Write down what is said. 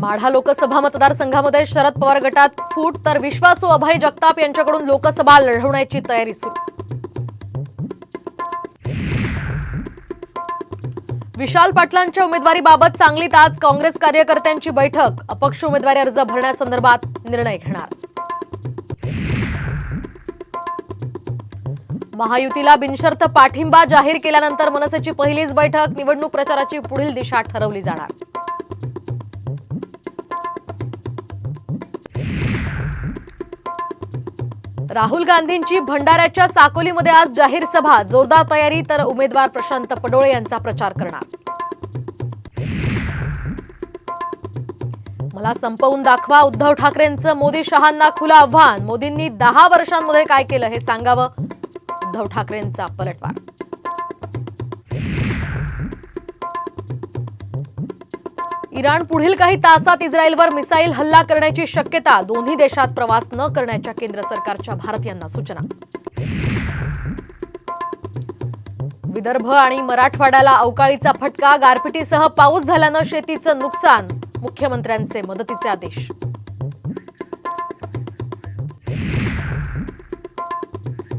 माढा लोकसभा मतदारसंघामध्ये शरद पवार गटात फूट तर विश्वासू अभय जगताप यांच्याकडून लोकसभा लढवण्याची तयारी सुरू। विशाल पाटलांच्या उमेदवारीबाबत सांगलीत आज काँग्रेस कार्यकर्त्यांची बैठक। अपक्ष उमेदवारी अर्ज भरण्यासंदर्भात निर्णय घेणार। महायुतीला बिनशर्त पाठिंबा जाहीर केल्यानंतर मनसेची पहिलीच बैठक। निवडणूक प्रचाराची पुढील दिशा ठरवली जाणार। राहुल गांधींची भंडाऱ्याच्या साकोलीमध्ये आज जाहीर सभा। जोरदार तयारी, तर उमेदवार प्रशांत पडोळे यांचा प्रचार करणार। मला संपवून दाखवा, उद्धव ठाकरेंचं मोदी शहांना खुलं आव्हान। मोदींनी 10 वर्षांमध्ये काय केलं हे सांगावं, उद्धव ठाकरेंचा पलटवार। इराण पुढील काही तासात इस्रायलवर मिसाईल हल्ला करण्याची शक्यता। दोन्ही देशात प्रवास न करण्याच्या केंद्र सरकारच्या भारतीयांना सूचना। विदर्भ आणि मराठवाड्याला अवकाळीचा फटका। गारपिटीसह पाऊस झाल्यानं शेतीचं नुकसान। मुख्यमंत्र्यांचे मदतीचे आदेश।